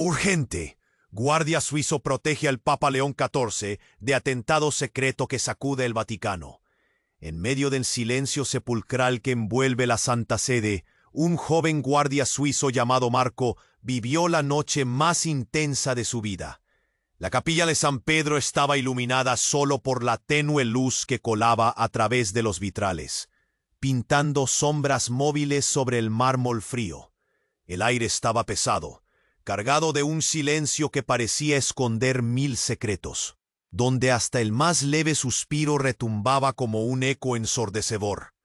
Urgente. Guardia suizo protege al Papa León XIV de atentado secreto que sacude el Vaticano. En medio del silencio sepulcral que envuelve la Santa Sede, un joven guardia suizo llamado Marco vivió la noche más intensa de su vida. La capilla de San Pedro estaba iluminada solo por la tenue luz que colaba a través de los vitrales, pintando sombras móviles sobre el mármol frío. El aire estaba pesado, cargado de un silencio que parecía esconder 1000 secretos, donde hasta el más leve suspiro retumbaba como un eco ensordecedor.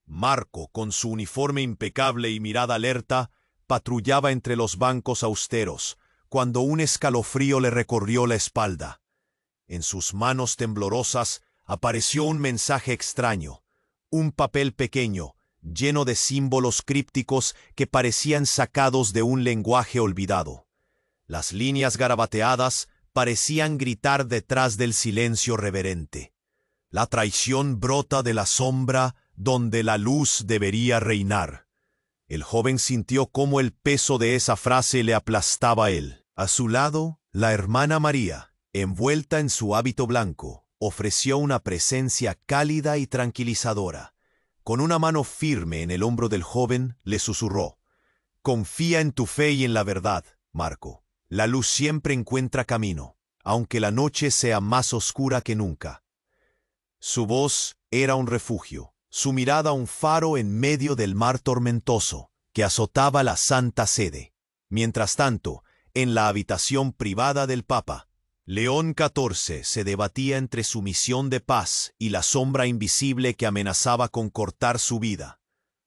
Marco, con su uniforme impecable y mirada alerta, patrullaba entre los bancos austeros, cuando un escalofrío le recorrió la espalda. En sus manos temblorosas apareció un mensaje extraño, un papel pequeño, lleno de símbolos crípticos que parecían sacados de un lenguaje olvidado. Las líneas garabateadas parecían gritar detrás del silencio reverente. La traición brota de la sombra donde la luz debería reinar. El joven sintió cómo el peso de esa frase le aplastaba a él. A su lado, la hermana María, envuelta en su hábito blanco, ofreció una presencia cálida y tranquilizadora. Con una mano firme en el hombro del joven, le susurró: «Confía en tu fe y en la verdad, Marco. La luz siempre encuentra camino, aunque la noche sea más oscura que nunca». Su voz era un refugio, su mirada un faro en medio del mar tormentoso que azotaba la Santa Sede. Mientras tanto, en la habitación privada del Papa, León XIV se debatía entre su misión de paz y la sombra invisible que amenazaba con cortar su vida.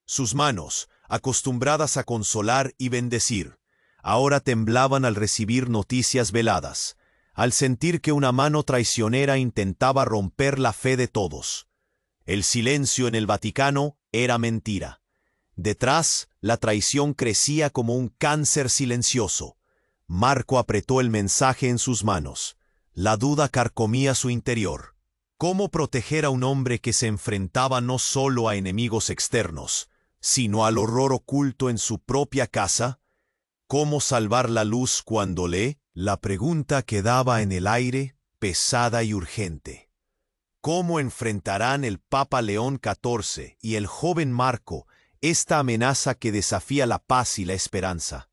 Sus manos, acostumbradas a consolar y bendecir, ahora temblaban al recibir noticias veladas, al sentir que una mano traicionera intentaba romper la fe de todos. El silencio en el Vaticano era mentira. Detrás, la traición crecía como un cáncer silencioso. Marco apretó el mensaje en sus manos. La duda carcomía su interior. ¿Cómo proteger a un hombre que se enfrentaba no solo a enemigos externos, sino al horror oculto en su propia casa? ¿Cómo salvar la luz cuando lee? La pregunta quedaba en el aire, pesada y urgente. ¿Cómo enfrentarán el Papa León XIV y el joven Marco esta amenaza que desafía la paz y la esperanza?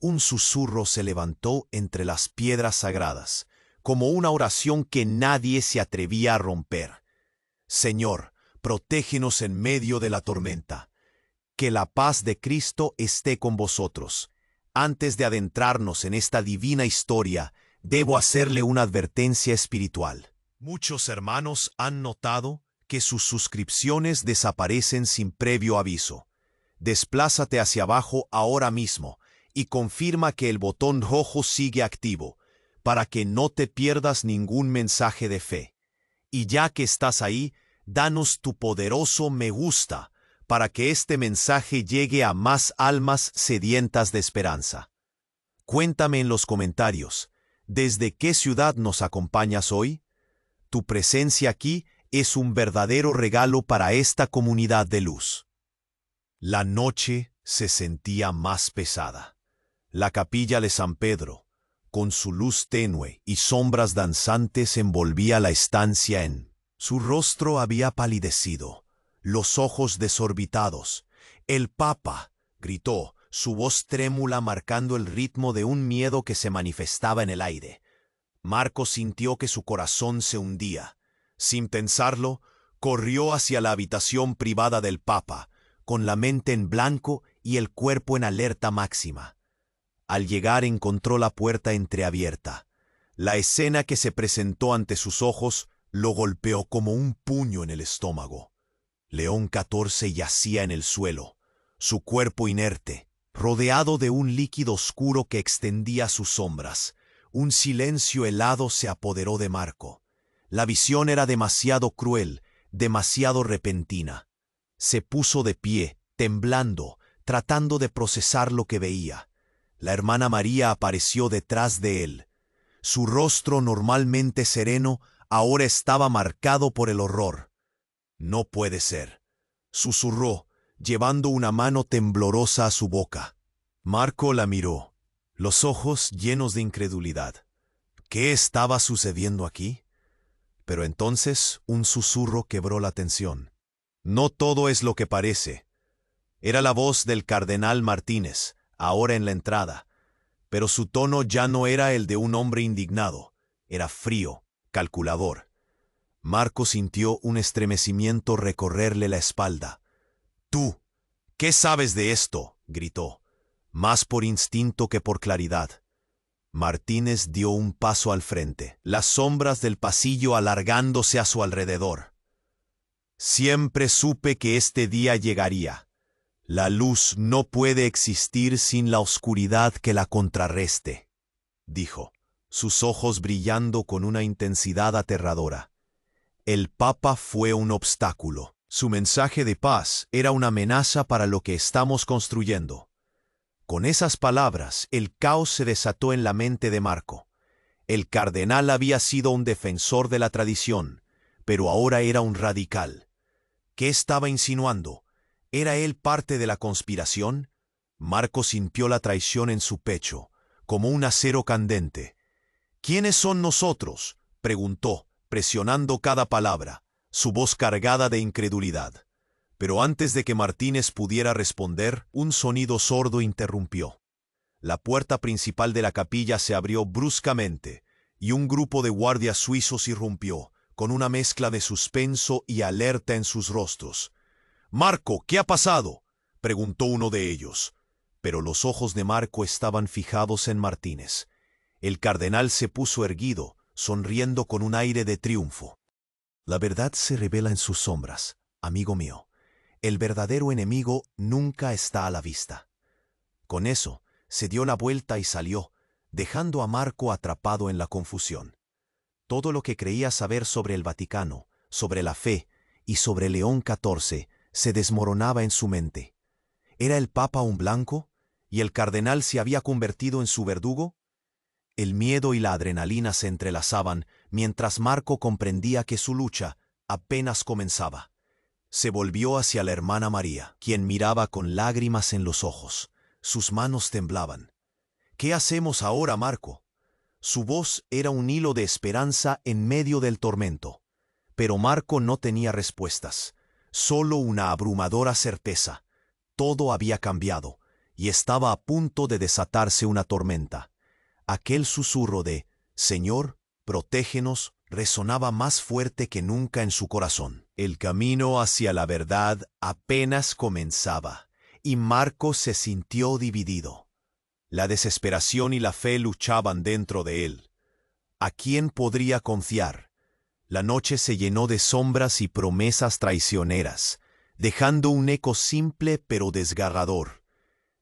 Un susurro se levantó entre las piedras sagradas, como una oración que nadie se atrevía a romper. Señor, protégenos en medio de la tormenta. Que la paz de Cristo esté con vosotros. Antes de adentrarnos en esta divina historia, debo hacerle una advertencia espiritual. Muchos hermanos han notado que sus suscripciones desaparecen sin previo aviso. Desplázate hacia abajo ahora mismo y confirma que el botón rojo sigue activo, para que no te pierdas ningún mensaje de fe. Y ya que estás ahí, danos tu poderoso me gusta, para que este mensaje llegue a más almas sedientas de esperanza. Cuéntame en los comentarios, ¿desde qué ciudad nos acompañas hoy? Tu presencia aquí es un verdadero regalo para esta comunidad de luz. La noche se sentía más pesada. La capilla de San Pedro, con su luz tenue y sombras danzantes, envolvía la estancia en. Su rostro había palidecido, los ojos desorbitados. «El Papa», gritó, su voz trémula marcando el ritmo de un miedo que se manifestaba en el aire. Marco sintió que su corazón se hundía. Sin pensarlo, corrió hacia la habitación privada del Papa, con la mente en blanco y el cuerpo en alerta máxima. Al llegar encontró la puerta entreabierta. La escena que se presentó ante sus ojos lo golpeó como un puño en el estómago. León XIV yacía en el suelo, su cuerpo inerte, rodeado de un líquido oscuro que extendía sus sombras. Un silencio helado se apoderó de Marco. La visión era demasiado cruel, demasiado repentina. Se puso de pie, temblando, tratando de procesar lo que veía. La hermana María apareció detrás de él. Su rostro, normalmente sereno, ahora estaba marcado por el horror. «No puede ser», susurró, llevando una mano temblorosa a su boca. Marco la miró. los ojos llenos de incredulidad. ¿Qué estaba sucediendo aquí? Pero entonces un susurro quebró la tensión. No todo es lo que parece. Era la voz del cardenal Martínez, ahora en la entrada, pero su tono ya no era el de un hombre indignado, era frío, calculador. Marco sintió un estremecimiento recorrerle la espalda. «Tú, ¿qué sabes de esto?», gritó, más por instinto que por claridad. Martínez dio un paso al frente, las sombras del pasillo alargándose a su alrededor. «Siempre supe que este día llegaría. La luz no puede existir sin la oscuridad que la contrarreste», dijo, sus ojos brillando con una intensidad aterradora. El Papa fue un obstáculo. Su mensaje de paz era una amenaza para lo que estamos construyendo. Con esas palabras, el caos se desató en la mente de Marco. El cardenal había sido un defensor de la tradición, pero ahora era un radical. ¿Qué estaba insinuando? ¿Era él parte de la conspiración? Marco sintió la traición en su pecho, como un acero candente. «¿Quiénes son nosotros?», preguntó, presionando cada palabra, su voz cargada de incredulidad. Pero antes de que Martínez pudiera responder, un sonido sordo interrumpió. La puerta principal de la capilla se abrió bruscamente, y un grupo de guardias suizos irrumpió, con una mezcla de suspenso y alerta en sus rostros. «Marco, ¿qué ha pasado?», preguntó uno de ellos. Pero los ojos de Marco estaban fijados en Martínez. El cardenal se puso erguido, sonriendo con un aire de triunfo. «La verdad se revela en sus sombras, amigo mío. El verdadero enemigo nunca está a la vista». Con eso, se dio la vuelta y salió, dejando a Marco atrapado en la confusión. Todo lo que creía saber sobre el Vaticano, sobre la fe y sobre León XIV se desmoronaba en su mente. ¿Era el Papa un blanco? ¿Y el cardenal se había convertido en su verdugo? El miedo y la adrenalina se entrelazaban mientras Marco comprendía que su lucha apenas comenzaba. Se volvió hacia la hermana María, quien miraba con lágrimas en los ojos. Sus manos temblaban. «¿Qué hacemos ahora, Marco?». Su voz era un hilo de esperanza en medio del tormento. Pero Marco no tenía respuestas, solo una abrumadora certeza. Todo había cambiado, y estaba a punto de desatarse una tormenta. Aquel susurro de «Señor, protégenos» resonaba más fuerte que nunca en su corazón. El camino hacia la verdad apenas comenzaba, y Marco se sintió dividido. La desesperación y la fe luchaban dentro de él. ¿A quién podría confiar? La noche se llenó de sombras y promesas traicioneras, dejando un eco simple pero desgarrador.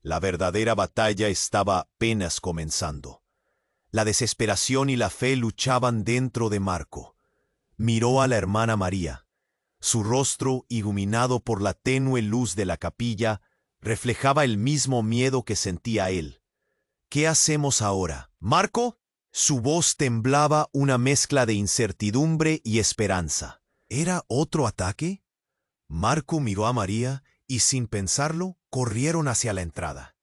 La verdadera batalla estaba apenas comenzando. La desesperación y la fe luchaban dentro de Marco. Miró a la hermana María. Su rostro, iluminado por la tenue luz de la capilla, reflejaba el mismo miedo que sentía él. «¿Qué hacemos ahora, Marco?». Su voz temblaba una mezcla de incertidumbre y esperanza. ¿Era otro ataque? Marco miró a María y, sin pensarlo, corrieron hacia la entrada.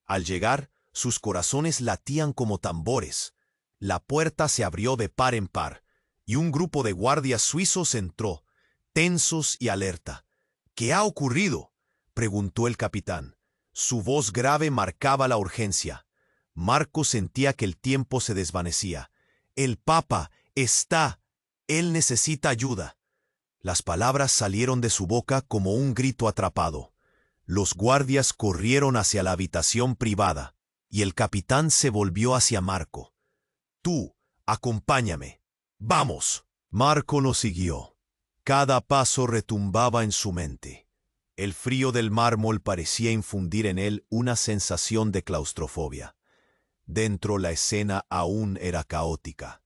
Al llegar, sus corazones latían como tambores. La puerta se abrió de par en par, y un grupo de guardias suizos entró, tensos y alerta. «¿Qué ha ocurrido?», preguntó el capitán. Su voz grave marcaba la urgencia. Marco sentía que el tiempo se desvanecía. «El Papa está. Él necesita ayuda». Las palabras salieron de su boca como un grito atrapado. Los guardias corrieron hacia la habitación privada, y el capitán se volvió hacia Marco. «Tú, acompáñame. ¡Vamos!». Marco lo siguió. Cada paso retumbaba en su mente. El frío del mármol parecía infundir en él una sensación de claustrofobia. Dentro la escena aún era caótica.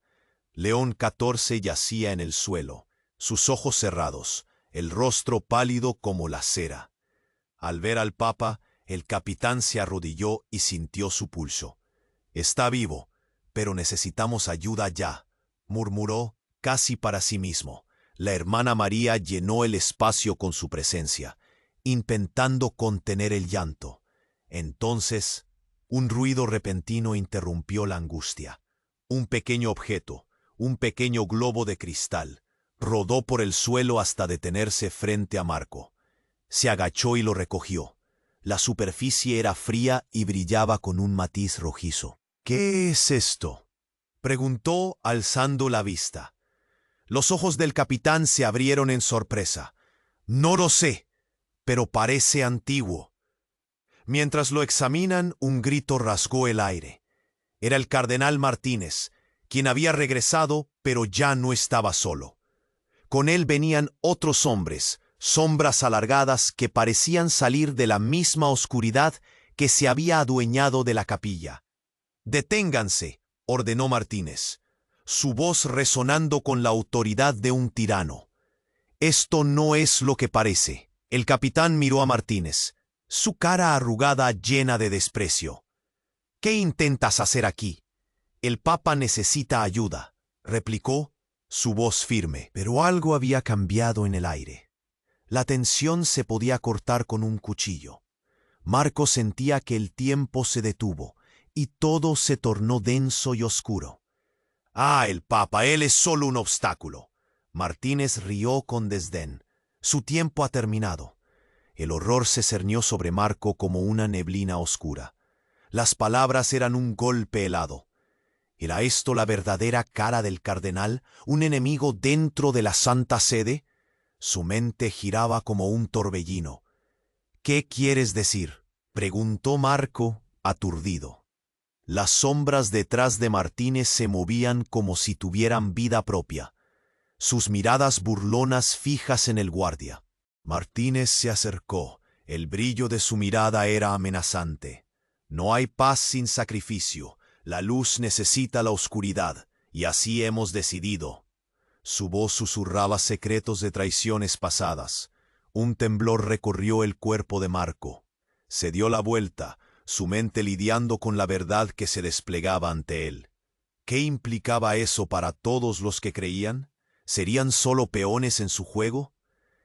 León XIV yacía en el suelo, sus ojos cerrados, el rostro pálido como la cera. Al ver al Papa, el capitán se arrodilló y sintió su pulso. «Está vivo, pero necesitamos ayuda ya», murmuró casi para sí mismo. La hermana María llenó el espacio con su presencia, intentando contener el llanto. Entonces, Un ruido repentino interrumpió la angustia. Un pequeño objeto, un pequeño globo de cristal, rodó por el suelo hasta detenerse frente a Marco. Se agachó y lo recogió. La superficie era fría y brillaba con un matiz rojizo. «¿Qué es esto?», preguntó alzando la vista. Los ojos del capitán se abrieron en sorpresa. «No lo sé, pero parece antiguo». Mientras lo examinan, un grito rasgó el aire. Era el cardenal Martínez, quien había regresado, pero ya no estaba solo. Con él venían otros hombres, sombras alargadas que parecían salir de la misma oscuridad que se había adueñado de la capilla. «Deténganse», ordenó Martínez, su voz resonando con la autoridad de un tirano. «Esto no es lo que parece». El capitán miró a Martínez, su cara arrugada llena de desprecio. «¿Qué intentas hacer aquí?» «El Papa necesita ayuda», replicó, su voz firme. Pero algo había cambiado en el aire. La tensión se podía cortar con un cuchillo. Marco sentía que el tiempo se detuvo y todo se tornó denso y oscuro. «Ah, el Papa, él es solo un obstáculo». Martínez rió con desdén. Su tiempo ha terminado. El horror se cernió sobre Marco como una neblina oscura. Las palabras eran un golpe helado. ¿Era esto la verdadera cara del cardenal, un enemigo dentro de la Santa Sede? Su mente giraba como un torbellino. «¿Qué quieres decir?», preguntó Marco, aturdido. Las sombras detrás de Martínez se movían como si tuvieran vida propia, sus miradas burlonas fijas en el guardia. Martínez se acercó. El brillo de su mirada era amenazante. «No hay paz sin sacrificio. La luz necesita la oscuridad, y así hemos decidido». Su voz susurraba secretos de traiciones pasadas. Un temblor recorrió el cuerpo de Marco. Se dio la vuelta, su mente lidiando con la verdad que se desplegaba ante él. ¿Qué implicaba eso para todos los que creían? ¿Serían solo peones en su juego?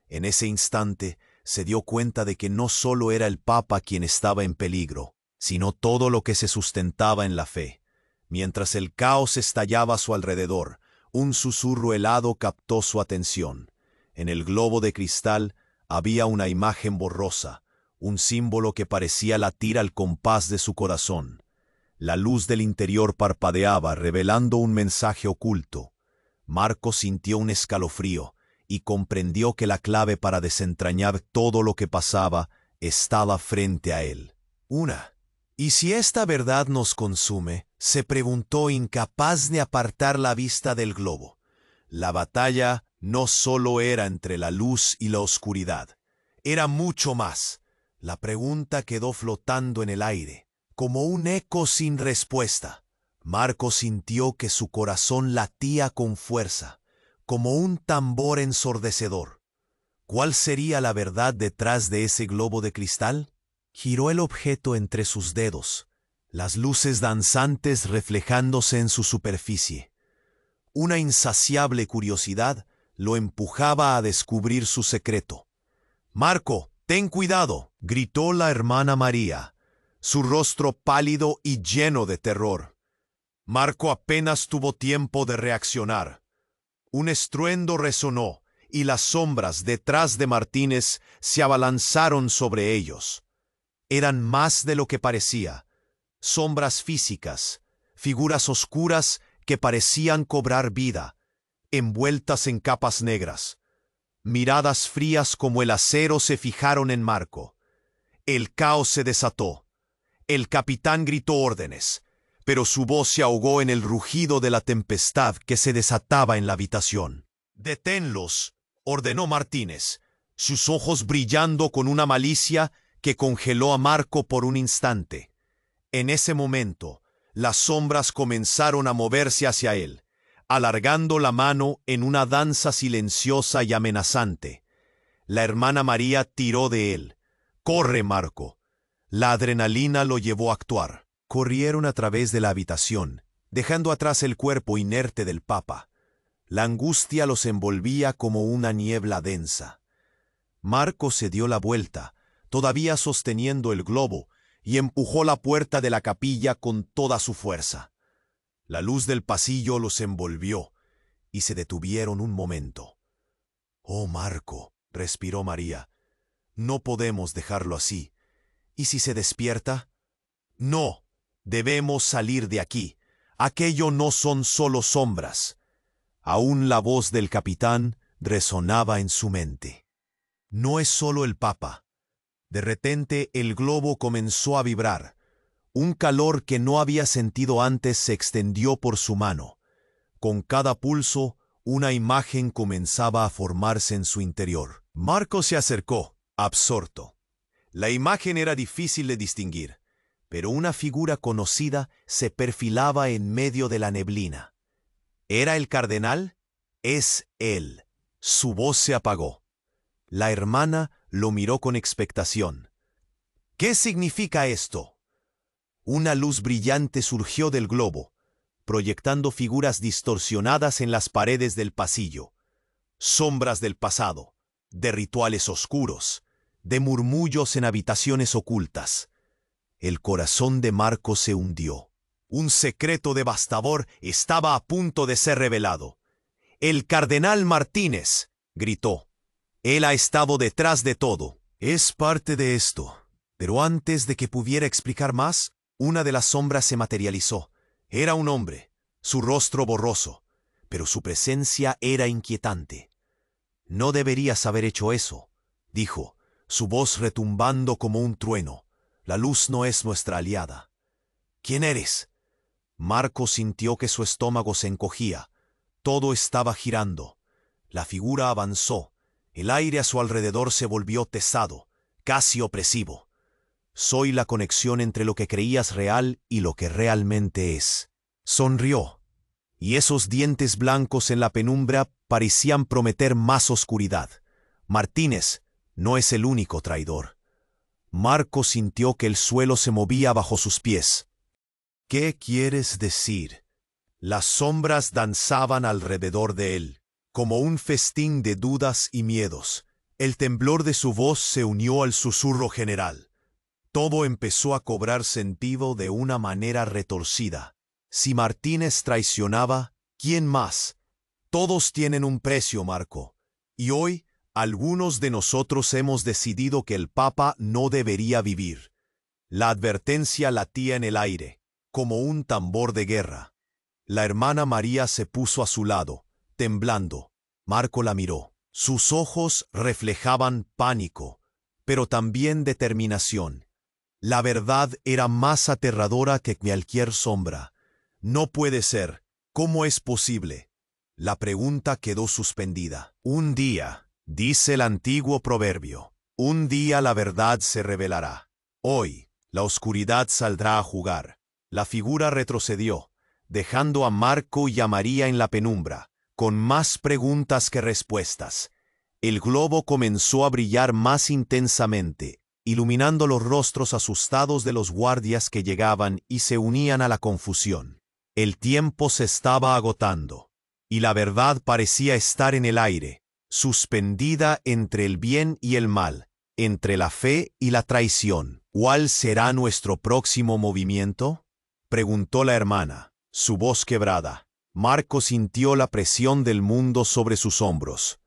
En ese instante se dio cuenta de que no solo era el Papa quien estaba en peligro, sino todo lo que se sustentaba en la fe. Mientras el caos estallaba a su alrededor, un susurro helado captó su atención. En el globo de cristal había una imagen borrosa, un símbolo que parecía latir al compás de su corazón. La luz del interior parpadeaba, revelando un mensaje oculto. Marco sintió un escalofrío y comprendió que la clave para desentrañar todo lo que pasaba estaba frente a él. «¿Y si esta verdad nos consume?», se preguntó, incapaz de apartar la vista del globo. La batalla no solo era entre la luz y la oscuridad, era mucho más. La pregunta quedó flotando en el aire, como un eco sin respuesta. Marco sintió que su corazón latía con fuerza, como un tambor ensordecedor. ¿Cuál sería la verdad detrás de ese globo de cristal? Giró el objeto entre sus dedos, las luces danzantes reflejándose en su superficie. Una insaciable curiosidad lo empujaba a descubrir su secreto. «Marco, ten cuidado», gritó la hermana María, su rostro pálido y lleno de terror. Marco apenas tuvo tiempo de reaccionar. Un estruendo resonó y las sombras detrás de Martínez se abalanzaron sobre ellos. Eran más de lo que parecía. Sombras físicas, figuras oscuras que parecían cobrar vida, envueltas en capas negras. Miradas frías como el acero se fijaron en Marco. El caos se desató. El capitán gritó órdenes, pero su voz se ahogó en el rugido de la tempestad que se desataba en la habitación. «Deténlos», ordenó Martínez, sus ojos brillando con una malicia que congeló a Marco por un instante. En ese momento, las sombras comenzaron a moverse hacia él, alargando la mano en una danza silenciosa y amenazante. La hermana María tiró de él. «Corre, Marco». La adrenalina lo llevó a actuar. Corrieron a través de la habitación, dejando atrás el cuerpo inerte del Papa. La angustia los envolvía como una niebla densa. Marco se dio la vuelta, todavía sosteniendo el globo, y empujó la puerta de la capilla con toda su fuerza. La luz del pasillo los envolvió, y se detuvieron un momento. «Oh, Marco», respiró María, «no podemos dejarlo así. ¿Y si se despierta?» «No, debemos salir de aquí. Aquello no son solo sombras». Aún la voz del capitán resonaba en su mente. «No es solo el Papa». De repente el globo comenzó a vibrar. Un calor que no había sentido antes se extendió por su mano. Con cada pulso, una imagen comenzaba a formarse en su interior. Marco se acercó, absorto. La imagen era difícil de distinguir, pero una figura conocida se perfilaba en medio de la neblina. ¿Era el cardenal? Es él. Su voz se apagó. La hermana lo miró con expectación. «¿Qué significa esto?» Una luz brillante surgió del globo, proyectando figuras distorsionadas en las paredes del pasillo. Sombras del pasado, de rituales oscuros, de murmullos en habitaciones ocultas. El corazón de Marco se hundió. Un secreto devastador estaba a punto de ser revelado. «El cardenal Martínez», gritó. «Él ha estado detrás de todo». «Es parte de esto». Pero antes de que pudiera explicar más, una de las sombras se materializó. Era un hombre, su rostro borroso, pero su presencia era inquietante. «No deberías haber hecho eso», dijo, su voz retumbando como un trueno. «La luz no es nuestra aliada». «¿Quién eres?» Marco sintió que su estómago se encogía. Todo estaba girando. La figura avanzó. El aire a su alrededor se volvió pesado, casi opresivo. «Soy la conexión entre lo que creías real y lo que realmente es». Sonrió, y esos dientes blancos en la penumbra parecían prometer más oscuridad. «Martínez no es el único traidor». Marco sintió que el suelo se movía bajo sus pies. «¿Qué quieres decir?» Las sombras danzaban alrededor de él, como un festín de dudas y miedos. El temblor de su voz se unió al susurro general. Todo empezó a cobrar sentido de una manera retorcida. Si Martínez traicionaba, ¿quién más? Todos tienen un precio, Marco. Y hoy, algunos de nosotros hemos decidido que el Papa no debería vivir. La advertencia latía en el aire, como un tambor de guerra. La hermana María se puso a su lado, temblando. Marco la miró. Sus ojos reflejaban pánico, pero también determinación. La verdad era más aterradora que cualquier sombra. «No puede ser. ¿Cómo es posible?» La pregunta quedó suspendida. «Un día», dice el antiguo proverbio, «un día la verdad se revelará. Hoy, la oscuridad saldrá a jugar». La figura retrocedió, dejando a Marco y a María en la penumbra, con más preguntas que respuestas. El globo comenzó a brillar más intensamente, iluminando los rostros asustados de los guardias que llegaban y se unían a la confusión. El tiempo se estaba agotando, y la verdad parecía estar en el aire, suspendida entre el bien y el mal, entre la fe y la traición. «¿Cuál será nuestro próximo movimiento?», preguntó la hermana, su voz quebrada. Marco sintió la presión del mundo sobre sus hombros.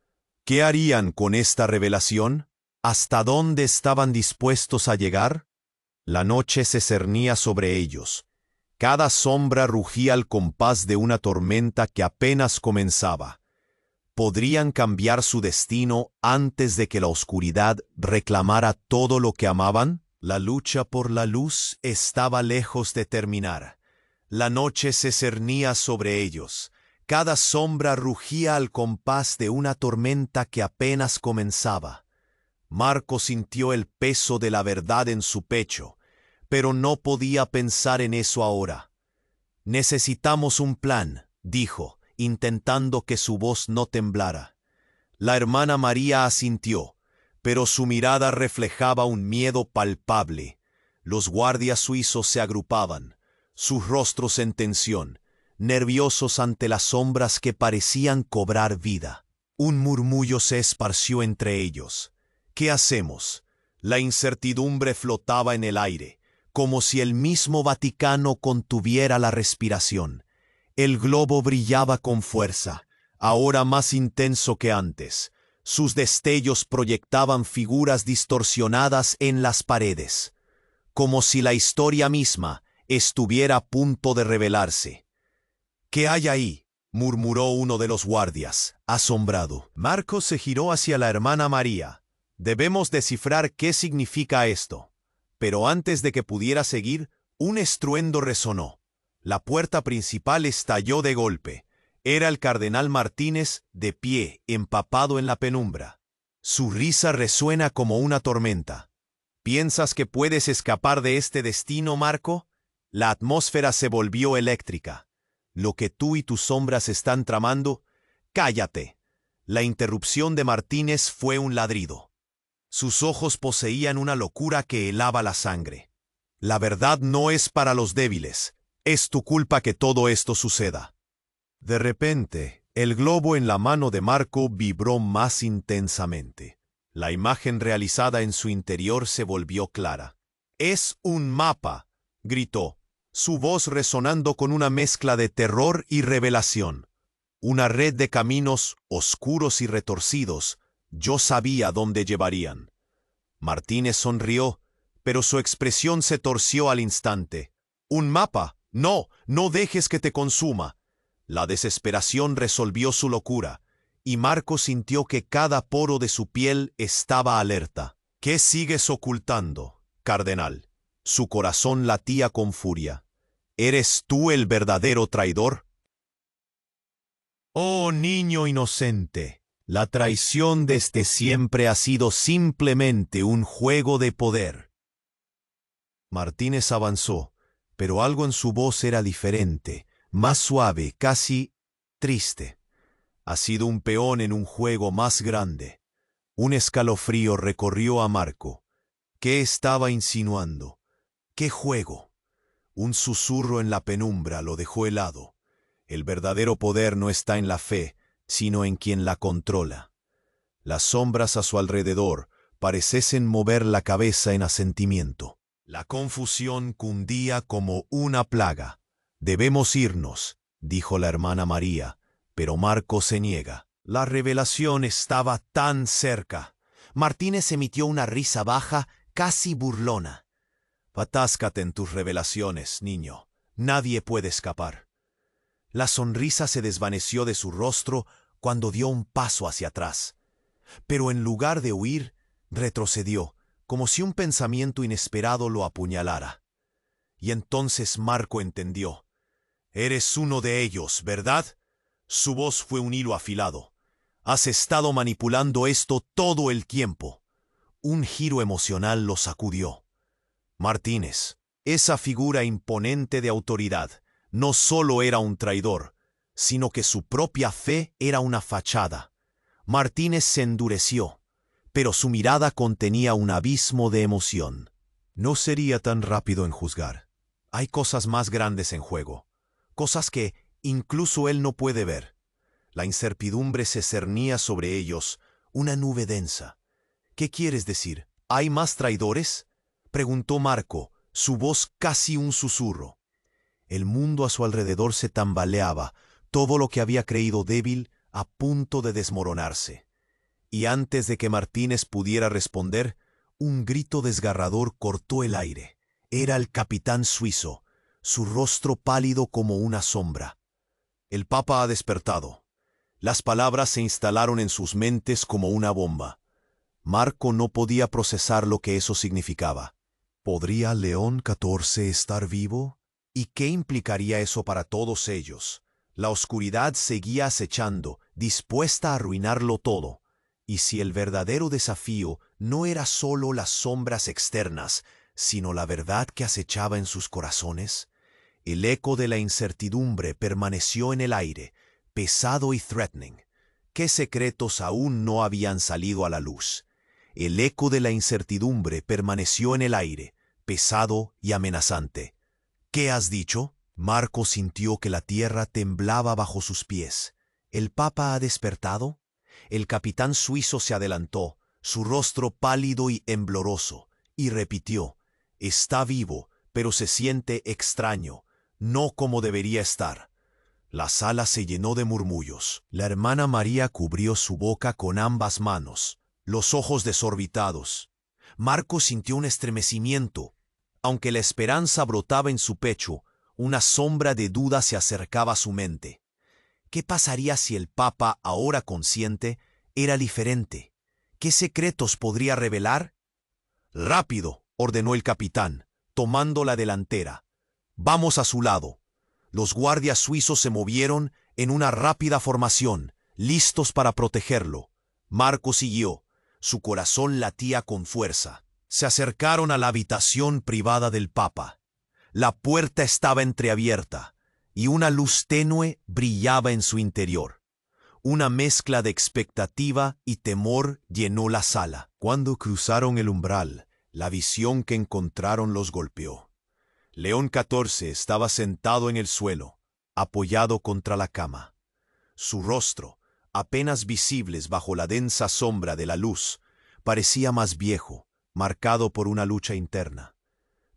¿Qué harían con esta revelación? ¿Hasta dónde estaban dispuestos a llegar? La noche se cernía sobre ellos. Cada sombra rugía al compás de una tormenta que apenas comenzaba. ¿Podrían cambiar su destino antes de que la oscuridad reclamara todo lo que amaban? La lucha por la luz estaba lejos de terminar. La noche se cernía sobre ellos. Cada sombra rugía al compás de una tormenta que apenas comenzaba. Marco sintió el peso de la verdad en su pecho, pero no podía pensar en eso ahora. «Necesitamos un plan», dijo, intentando que su voz no temblara. La hermana María asintió, pero su mirada reflejaba un miedo palpable. Los guardias suizos se agrupaban, sus rostros en tensión, nerviosos ante las sombras que parecían cobrar vida. Un murmullo se esparció entre ellos. «¿Qué hacemos?» La incertidumbre flotaba en el aire, como si el mismo Vaticano contuviera la respiración. El globo brillaba con fuerza, ahora más intenso que antes. Sus destellos proyectaban figuras distorsionadas en las paredes, como si la historia misma estuviera a punto de revelarse. «¿Qué hay ahí?», murmuró uno de los guardias, asombrado. Marcos se giró hacia la hermana María. «Debemos descifrar qué significa esto». Pero antes de que pudiera seguir, un estruendo resonó. La puerta principal estalló de golpe. Era el cardenal Martínez, de pie, empapado en la penumbra. Su risa resuena como una tormenta. «¿Piensas que puedes escapar de este destino, Marco?». La atmósfera se volvió eléctrica. «Lo que tú y tus sombras están tramando...». «¡Cállate!». La interrupción de Martínez fue un ladrido. Sus ojos poseían una locura que helaba la sangre. «La verdad no es para los débiles. Es tu culpa que todo esto suceda». De repente, el globo en la mano de Marco vibró más intensamente. La imagen realizada en su interior se volvió clara. «¡Es un mapa!», gritó, su voz resonando con una mezcla de terror y revelación. «Una red de caminos oscuros y retorcidos. Yo sabía dónde llevarían». Martínez sonrió, pero su expresión se torció al instante. «¿Un mapa? No, no dejes que te consuma». La desesperación resolvió su locura, y Marco sintió que cada poro de su piel estaba alerta. «¿Qué sigues ocultando, cardenal?». Su corazón latía con furia. «¿Eres tú el verdadero traidor?». «Oh, niño inocente, la traición desde siempre ha sido simplemente un juego de poder». Martínez avanzó, pero algo en su voz era diferente, más suave, casi triste. «Ha sido un peón en un juego más grande». Un escalofrío recorrió a Marco. ¿Qué estaba insinuando? ¿Qué juego? Un susurro en la penumbra lo dejó helado. El verdadero poder no está en la fe, sino en quien la controla. Las sombras a su alrededor parecen mover la cabeza en asentimiento. La confusión cundía como una plaga. «Debemos irnos», dijo la hermana María, pero Marco se niega. La revelación estaba tan cerca. Martínez emitió una risa baja, casi burlona. «Atáscate en tus revelaciones, niño. Nadie puede escapar». La sonrisa se desvaneció de su rostro cuando dio un paso hacia atrás. Pero en lugar de huir, retrocedió, como si un pensamiento inesperado lo apuñalara. Y entonces Marco entendió. «Eres uno de ellos, ¿verdad?». Su voz fue un hilo afilado. «Has estado manipulando esto todo el tiempo». Un giro emocional lo sacudió. Martínez, esa figura imponente de autoridad, no solo era un traidor, sino que su propia fe era una fachada. Martínez se endureció, pero su mirada contenía un abismo de emoción. «No sería tan rápido en juzgar. Hay cosas más grandes en juego, cosas que incluso él no puede ver». La incertidumbre se cernía sobre ellos, una nube densa. «¿Qué quieres decir? ¿Hay más traidores?», preguntó Marco, su voz casi un susurro. El mundo a su alrededor se tambaleaba, todo lo que había creído débil a punto de desmoronarse. Y antes de que Martínez pudiera responder, un grito desgarrador cortó el aire. Era el capitán suizo, su rostro pálido como una sombra. «El Papa ha despertado». Las palabras se instalaron en sus mentes como una bomba. Marco no podía procesar lo que eso significaba. ¿Podría León XIV estar vivo? ¿Y qué implicaría eso para todos ellos? La oscuridad seguía acechando, dispuesta a arruinarlo todo. Y si el verdadero desafío no era solo las sombras externas, sino la verdad que acechaba en sus corazones, el eco de la incertidumbre permaneció en el aire, pesado y threatening. ¿Qué secretos aún no habían salido a la luz? El eco de la incertidumbre permaneció en el aire, pesado y amenazante. «¿Qué has dicho?». Marco sintió que la tierra temblaba bajo sus pies. «¿El Papa ha despertado?». El capitán suizo se adelantó, su rostro pálido y embloroso, y repitió: «Está vivo, pero se siente extraño, no como debería estar. La sala se llenó de murmullos. La hermana María cubrió su boca con ambas manos, los ojos desorbitados. Marco sintió un estremecimiento. Aunque la esperanza brotaba en su pecho, una sombra de duda se acercaba a su mente. ¿Qué pasaría si el Papa, ahora consciente, era diferente? ¿Qué secretos podría revelar? «Rápido», ordenó el capitán, tomando la delantera. «Vamos a su lado». Los guardias suizos se movieron en una rápida formación, listos para protegerlo. Marco siguió. Su corazón latía con fuerza. Se acercaron a la habitación privada del Papa. La puerta estaba entreabierta y una luz tenue brillaba en su interior. Una mezcla de expectativa y temor llenó la sala. Cuando cruzaron el umbral, la visión que encontraron los golpeó. León XIV estaba sentado en el suelo, apoyado contra la cama. Su rostro, apenas visible bajo la densa sombra de la luz, parecía más viejo, marcado por una lucha interna.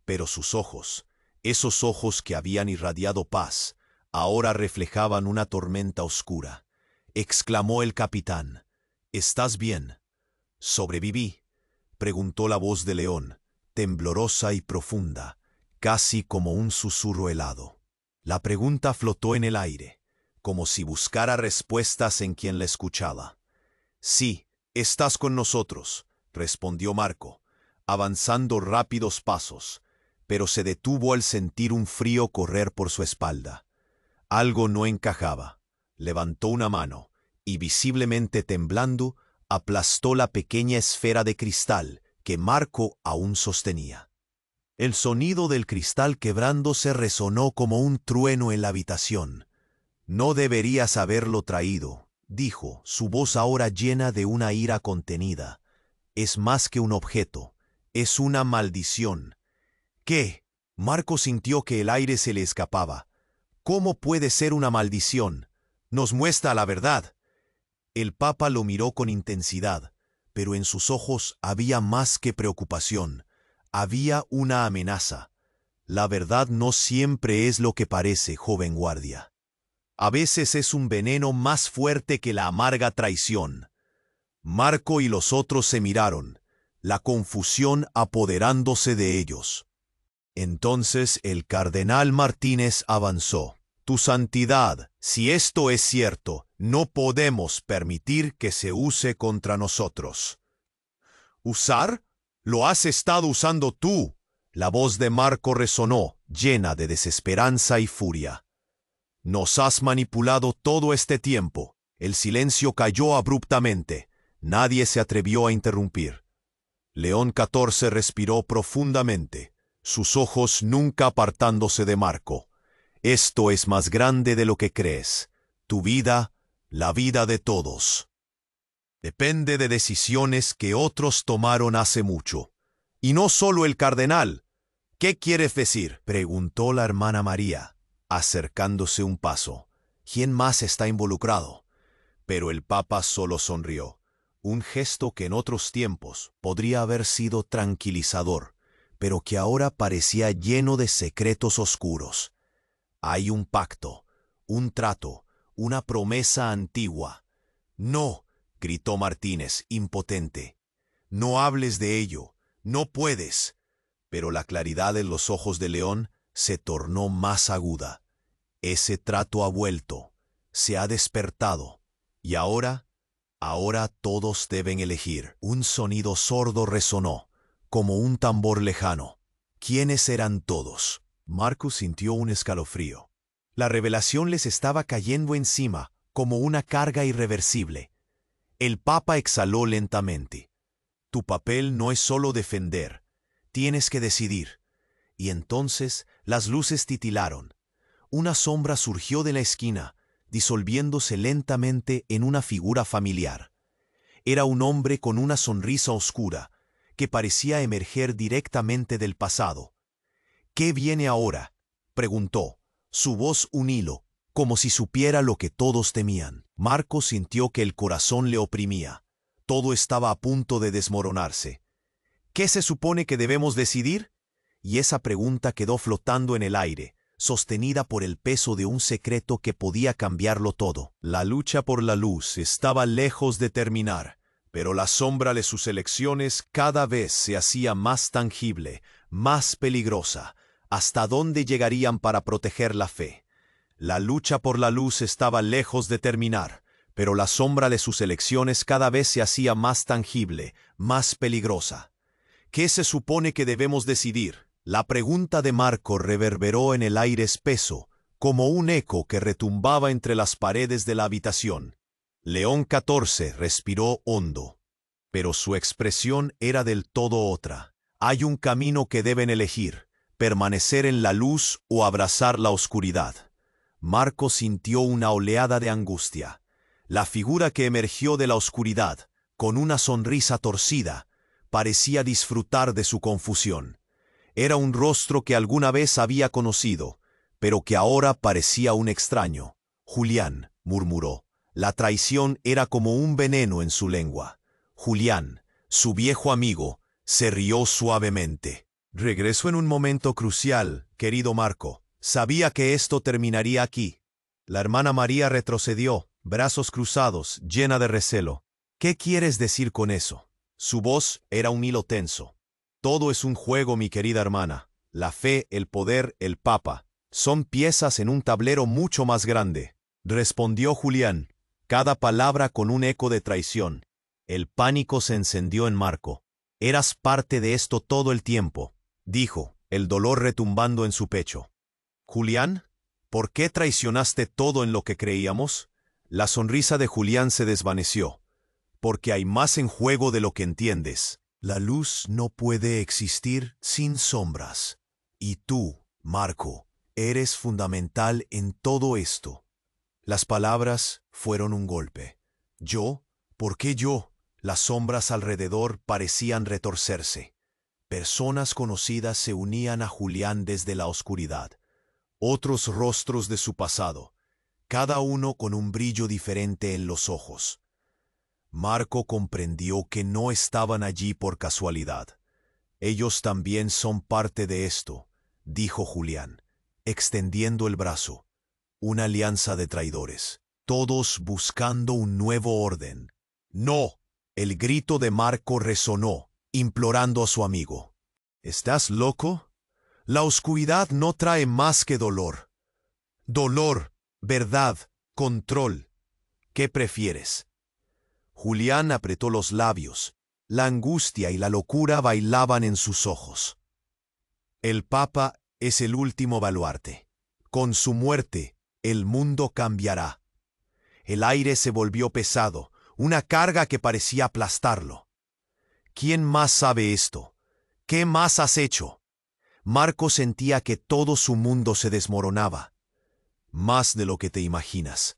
Pero sus ojos, esos ojos que habían irradiado paz, ahora reflejaban una tormenta oscura. Exclamó el capitán: «¿Estás bien?» «¿Sobreviví?», preguntó la voz de León, temblorosa y profunda, casi como un susurro helado. La pregunta flotó en el aire, como si buscara respuestas en quien la escuchaba. «Sí, estás con nosotros», respondió Marco, avanzando rápidos pasos, pero se detuvo al sentir un frío correr por su espalda. Algo no encajaba. Levantó una mano y, visiblemente temblando, aplastó la pequeña esfera de cristal que Marco aún sostenía. El sonido del cristal quebrándose resonó como un trueno en la habitación. «No deberías haberlo traído», dijo, su voz ahora llena de una ira contenida. «Es más que un objeto, es una maldición». «¿Qué?». Marco sintió que el aire se le escapaba. «¿Cómo puede ser una maldición? Nos muestra la verdad». El Papa lo miró con intensidad, pero en sus ojos había más que preocupación. Había una amenaza. «La verdad no siempre es lo que parece, joven guardia. A veces es un veneno más fuerte que la amarga traición». Marco y los otros se miraron, la confusión apoderándose de ellos. Entonces el cardenal Martínez avanzó. «Tu santidad, si esto es cierto, no podemos permitir que se use contra nosotros». «¿Usar? Lo has estado usando tú». La voz de Marco resonó, llena de desesperanza y furia. «Nos has manipulado todo este tiempo». El silencio cayó abruptamente. Nadie se atrevió a interrumpir. León XIV respiró profundamente, sus ojos nunca apartándose de Marco. «Esto es más grande de lo que crees. Tu vida, la vida de todos, depende de decisiones que otros tomaron hace mucho. Y no solo el cardenal». «¿Qué quieres decir?», preguntó la hermana María, acercándose un paso. «¿Quién más está involucrado?». Pero el Papa solo sonrió, un gesto que en otros tiempos podría haber sido tranquilizador, pero que ahora parecía lleno de secretos oscuros. «Hay un pacto, un trato, una promesa antigua». «No», gritó Martínez, impotente. «No hables de ello, no puedes». Pero la claridad en los ojos de León se tornó más aguda. «Ese trato ha vuelto, se ha despertado, y ahora todos deben elegir». Un sonido sordo resonó, como un tambor lejano. ¿Quiénes eran todos? Marco sintió un escalofrío. La revelación les estaba cayendo encima, como una carga irreversible. El Papa exhaló lentamente. «Tu papel no es solo defender, tienes que decidir». Y entonces las luces titilaron. Una sombra surgió de la esquina, disolviéndose lentamente en una figura familiar. Era un hombre con una sonrisa oscura, que parecía emerger directamente del pasado. «¿Qué viene ahora?», preguntó, su voz un hilo, como si supiera lo que todos temían. Marco sintió que el corazón le oprimía. Todo estaba a punto de desmoronarse. «¿Qué se supone que debemos decidir?». y esa pregunta quedó flotando en el aire, sostenida por el peso de un secreto que podía cambiarlo todo. La lucha por la luz estaba lejos de terminar, pero la sombra de sus elecciones cada vez se hacía más tangible, más peligrosa. ¿Hasta dónde llegarían para proteger la fe? La lucha por la luz estaba lejos de terminar, pero la sombra de sus elecciones cada vez se hacía más tangible, más peligrosa. ¿Qué se supone que debemos decidir? La pregunta de Marco reverberó en el aire espeso, como un eco que retumbaba entre las paredes de la habitación. León XIV respiró hondo, pero su expresión era del todo otra. Hay un camino que deben elegir, permanecer en la luz o abrazar la oscuridad. Marco sintió una oleada de angustia. La figura que emergió de la oscuridad, con una sonrisa torcida, parecía disfrutar de su confusión. Era un rostro que alguna vez había conocido, pero que ahora parecía un extraño. Julián, murmuró. La traición era como un veneno en su lengua. Julián, su viejo amigo, se rió suavemente. Regresó en un momento crucial, querido Marco. Sabía que esto terminaría aquí. La hermana María retrocedió, brazos cruzados, llena de recelo. ¿Qué quieres decir con eso? Su voz era un hilo tenso. Todo es un juego, mi querida hermana. La fe, el poder, el papa. Son piezas en un tablero mucho más grande. Respondió Julián, cada palabra con un eco de traición. El pánico se encendió en Marco. Eras parte de esto todo el tiempo, dijo, el dolor retumbando en su pecho. Julián, ¿por qué traicionaste todo en lo que creíamos? La sonrisa de Julián se desvaneció. Porque hay más en juego de lo que entiendes. La luz no puede existir sin sombras. Y tú, Marco, eres fundamental en todo esto. Las palabras fueron un golpe. ¿Yo? ¿Por qué yo? Las sombras alrededor parecían retorcerse. Personas conocidas se unían a Julián desde la oscuridad. Otros rostros de su pasado, cada uno con un brillo diferente en los ojos. Marco comprendió que no estaban allí por casualidad. Ellos también son parte de esto, dijo Julián, extendiendo el brazo. Una alianza de traidores, todos buscando un nuevo orden. ¡No! El grito de Marco resonó, implorando a su amigo. ¿Estás loco? La oscuridad no trae más que dolor. Dolor, verdad, control. ¿Qué prefieres? Julián apretó los labios. La angustia y la locura bailaban en sus ojos. El Papa es el último baluarte. Con su muerte, el mundo cambiará. El aire se volvió pesado, una carga que parecía aplastarlo. ¿Quién más sabe esto? ¿Qué más has hecho? Marco sentía que todo su mundo se desmoronaba. Más de lo que te imaginas.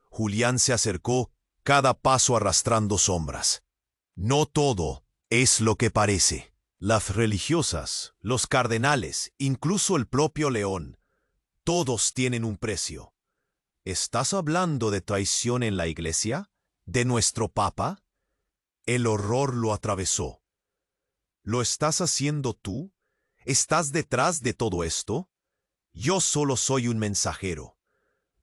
Julián se acercó, cada paso arrastrando sombras. No todo es lo que parece. Las religiosas, los cardenales, incluso el propio León, todos tienen un precio. ¿Estás hablando de traición en la Iglesia? ¿De nuestro Papa? El horror lo atravesó. ¿Lo estás haciendo tú? ¿Estás detrás de todo esto? Yo solo soy un mensajero.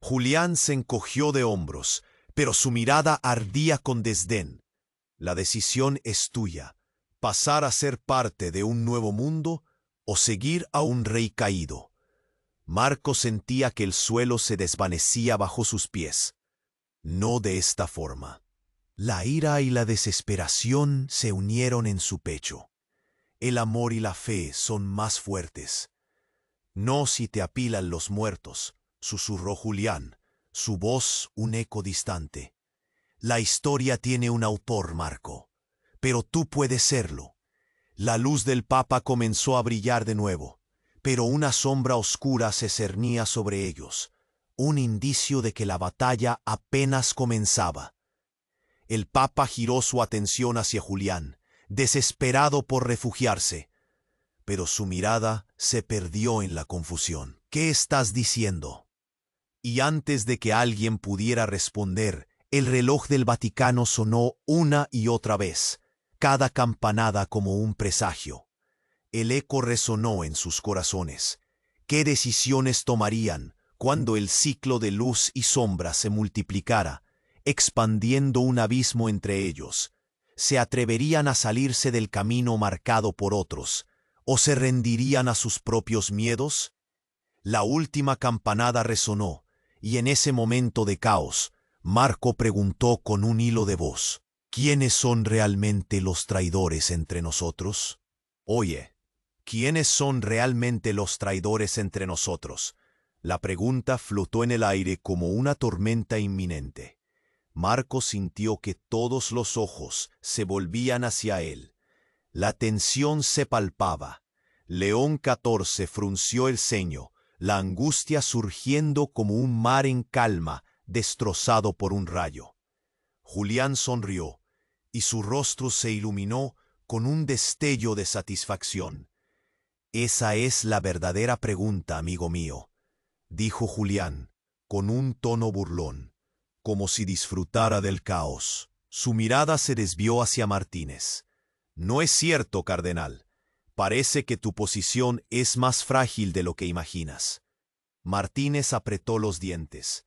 Julián se encogió de hombros, pero su mirada ardía con desdén. La decisión es tuya, pasar a ser parte de un nuevo mundo o seguir a un rey caído. Marco sentía que el suelo se desvanecía bajo sus pies. No de esta forma. La ira y la desesperación se unieron en su pecho. El amor y la fe son más fuertes. No si te apilan los muertos, susurró Julián, su voz un eco distante. La historia tiene un autor, Marco, pero tú puedes serlo. La luz del Papa comenzó a brillar de nuevo, pero una sombra oscura se cernía sobre ellos, un indicio de que la batalla apenas comenzaba. El Papa giró su atención hacia Julián, desesperado por refugiarse, pero su mirada se perdió en la confusión. ¿Qué estás diciendo? Y antes de que alguien pudiera responder, el reloj del Vaticano sonó una y otra vez, cada campanada como un presagio. El eco resonó en sus corazones. ¿Qué decisiones tomarían cuando el ciclo de luz y sombra se multiplicara, expandiendo un abismo entre ellos? ¿Se atreverían a salirse del camino marcado por otros, o se rendirían a sus propios miedos? La última campanada resonó, y en ese momento de caos, Marco preguntó con un hilo de voz: ¿quiénes son realmente los traidores entre nosotros? Oye, ¿quiénes son realmente los traidores entre nosotros? La pregunta flotó en el aire como una tormenta inminente. Marco sintió que todos los ojos se volvían hacia él. La tensión se palpaba. León XIV frunció el ceño, la angustia surgiendo como un mar en calma, destrozado por un rayo. Julián sonrió, y su rostro se iluminó con un destello de satisfacción. Esa es la verdadera pregunta, amigo mío, dijo Julián, con un tono burlón, como si disfrutara del caos. Su mirada se desvió hacia Martínez. No es cierto, cardenal. Parece que tu posición es más frágil de lo que imaginas. Martínez apretó los dientes.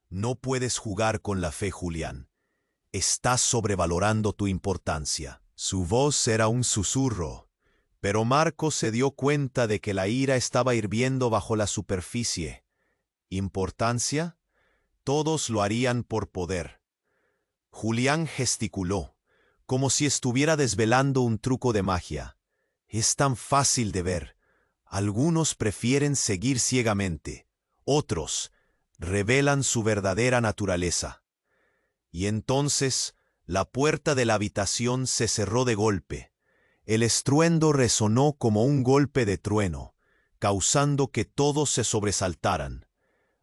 No puedes jugar con la fe, Julián. Estás sobrevalorando tu importancia. Su voz era un susurro, pero Marco se dio cuenta de que la ira estaba hirviendo bajo la superficie. ¿Importancia? Todos lo harían por poder. Julián gesticuló, como si estuviera desvelando un truco de magia. Es tan fácil de ver. Algunos prefieren seguir ciegamente, otros revelan su verdadera naturaleza. Y entonces la puerta de la habitación se cerró de golpe. El estruendo resonó como un golpe de trueno, causando que todos se sobresaltaran.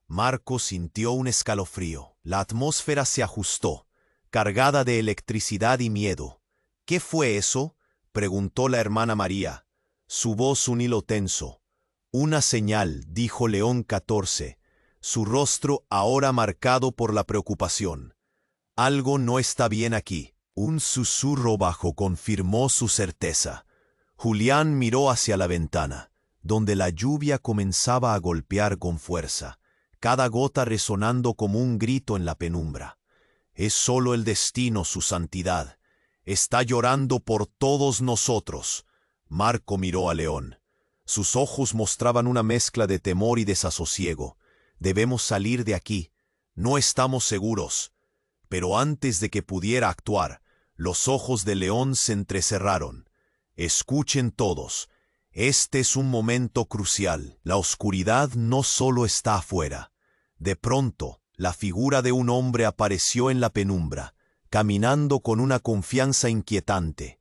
Marco sintió un escalofrío. La atmósfera se ajustó, cargada de electricidad y miedo. ¿Qué fue eso?, preguntó la hermana María, su voz un hilo tenso. Una señal, dijo León XIV, su rostro ahora marcado por la preocupación. Algo no está bien aquí. Un susurro bajo confirmó su certeza. Julián miró hacia la ventana, donde la lluvia comenzaba a golpear con fuerza, cada gota resonando como un grito en la penumbra. Es solo el destino, su santidad. Está llorando por todos nosotros. Marco miró a León. Sus ojos mostraban una mezcla de temor y desasosiego. Debemos salir de aquí. No estamos seguros. Pero antes de que pudiera actuar, los ojos de León se entrecerraron. Escuchen todos. Este es un momento crucial. La oscuridad no solo está afuera. De pronto, la figura de un hombre apareció en la penumbra, caminando con una confianza inquietante.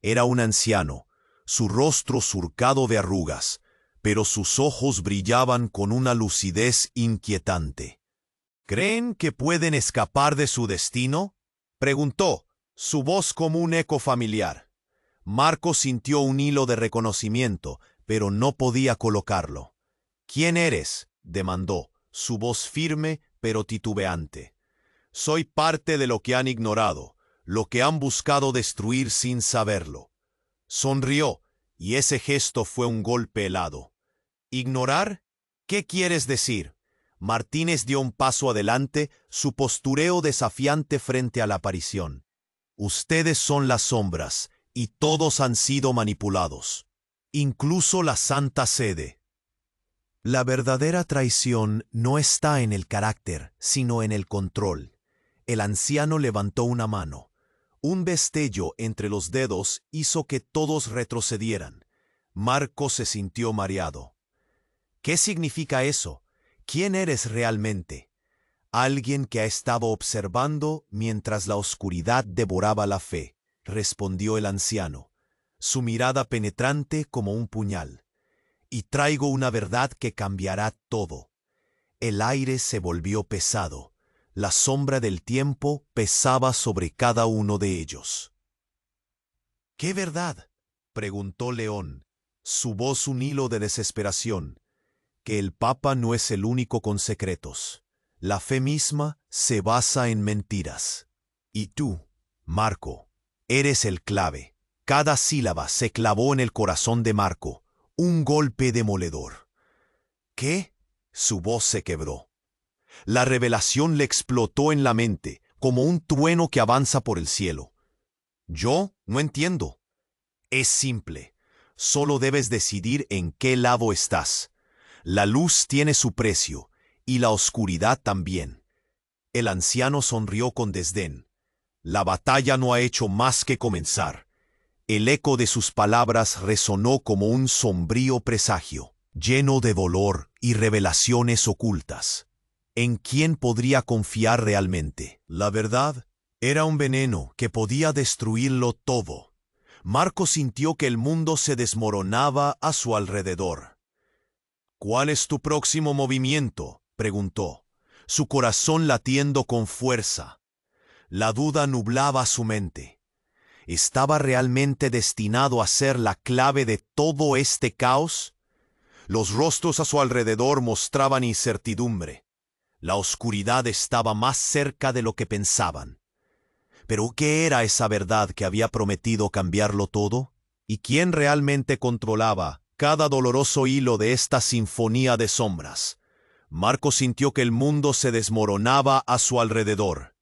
Era un anciano, su rostro surcado de arrugas, pero sus ojos brillaban con una lucidez inquietante. ¿Creen que pueden escapar de su destino?, preguntó, su voz como un eco familiar. Marco sintió un hilo de reconocimiento, pero no podía colocarlo. ¿Quién eres?, demandó, su voz firme pero titubeante. Soy parte de lo que han ignorado, lo que han buscado destruir sin saberlo. Sonrió, y ese gesto fue un golpe helado. ¿Ignorar? ¿Qué quieres decir? Martínez dio un paso adelante, su postureo desafiante frente a la aparición. Ustedes son las sombras, y todos han sido manipulados. Incluso la Santa Sede. La verdadera traición no está en el carácter, sino en el control. El anciano levantó una mano. Un destello entre los dedos hizo que todos retrocedieran. Marco se sintió mareado. ¿Qué significa eso? ¿Quién eres realmente? Alguien que ha estado observando mientras la oscuridad devoraba la fe, respondió el anciano, su mirada penetrante como un puñal. Y traigo una verdad que cambiará todo. El aire se volvió pesado. La sombra del tiempo pesaba sobre cada uno de ellos. ¿Qué verdad?, preguntó León, su voz un hilo de desesperación. Que el Papa no es el único con secretos. La fe misma se basa en mentiras. Y tú, Marco, eres el clave. Cada sílaba se clavó en el corazón de Marco, un golpe demoledor. ¿Qué? Su voz se quebró. La revelación le explotó en la mente, como un trueno que avanza por el cielo. Yo no entiendo. Es simple. Solo debes decidir en qué lado estás. La luz tiene su precio, y la oscuridad también. El anciano sonrió con desdén. La batalla no ha hecho más que comenzar. El eco de sus palabras resonó como un sombrío presagio, lleno de dolor y revelaciones ocultas. ¿En quién podría confiar realmente? La verdad era un veneno que podía destruirlo todo. Marco sintió que el mundo se desmoronaba a su alrededor. ¿Cuál es tu próximo movimiento?, preguntó, su corazón latiendo con fuerza. La duda nublaba su mente. ¿Estaba realmente destinado a ser la clave de todo este caos? Los rostros a su alrededor mostraban incertidumbre. La oscuridad estaba más cerca de lo que pensaban. ¿Pero qué era esa verdad que había prometido cambiarlo todo? ¿Y quién realmente controlaba cada doloroso hilo de esta sinfonía de sombras? Marco sintió que el mundo se desmoronaba a su alrededor.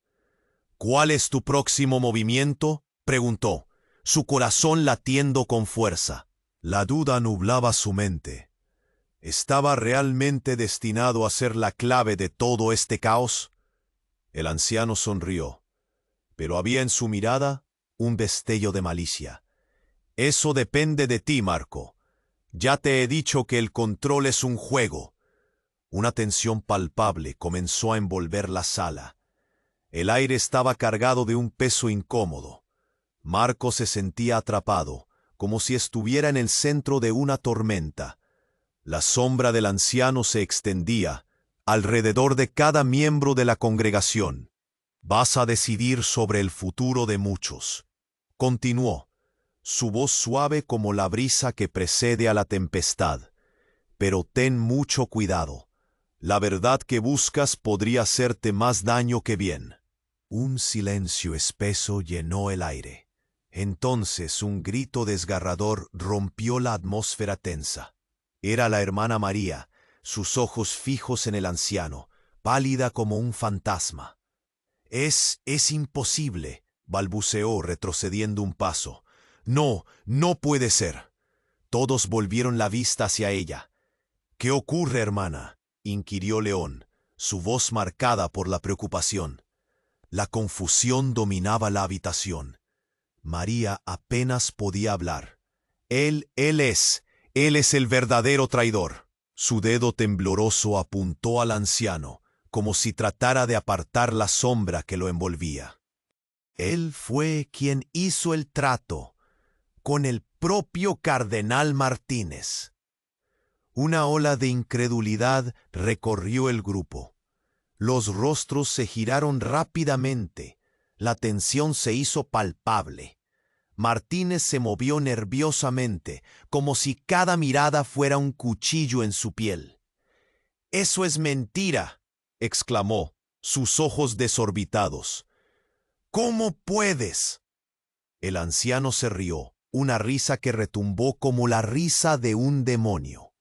¿Cuál es tu próximo movimiento?, preguntó, su corazón latiendo con fuerza. La duda nublaba su mente. ¿Estaba realmente destinado a ser la clave de todo este caos? El anciano sonrió, pero había en su mirada un destello de malicia. Eso depende de ti, Marco. Ya te he dicho que el control es un juego. Una tensión palpable comenzó a envolver la sala. El aire estaba cargado de un peso incómodo. Marco se sentía atrapado, como si estuviera en el centro de una tormenta. La sombra del anciano se extendía alrededor de cada miembro de la congregación. Vas a decidir sobre el futuro de muchos, continuó, su voz suave como la brisa que precede a la tempestad. Pero ten mucho cuidado. La verdad que buscas podría hacerte más daño que bien. Un silencio espeso llenó el aire. Entonces un grito desgarrador rompió la atmósfera tensa. Era la hermana María, sus ojos fijos en el anciano, pálida como un fantasma. Es imposible, balbuceó retrocediendo un paso. No, no puede ser. Todos volvieron la vista hacia ella. ¿Qué ocurre, hermana?, inquirió León, su voz marcada por la preocupación. La confusión dominaba la habitación. María apenas podía hablar. Él es el verdadero traidor. Su dedo tembloroso apuntó al anciano, como si tratara de apartar la sombra que lo envolvía. Él fue quien hizo el trato con el propio cardenal Martínez. Una ola de incredulidad recorrió el grupo. Los rostros se giraron rápidamente. La tensión se hizo palpable. Martínez se movió nerviosamente, como si cada mirada fuera un cuchillo en su piel. «¡Eso es mentira!», exclamó, sus ojos desorbitados. «¿Cómo puedes?». El anciano se rió, una risa que retumbó como la risa de un demonio.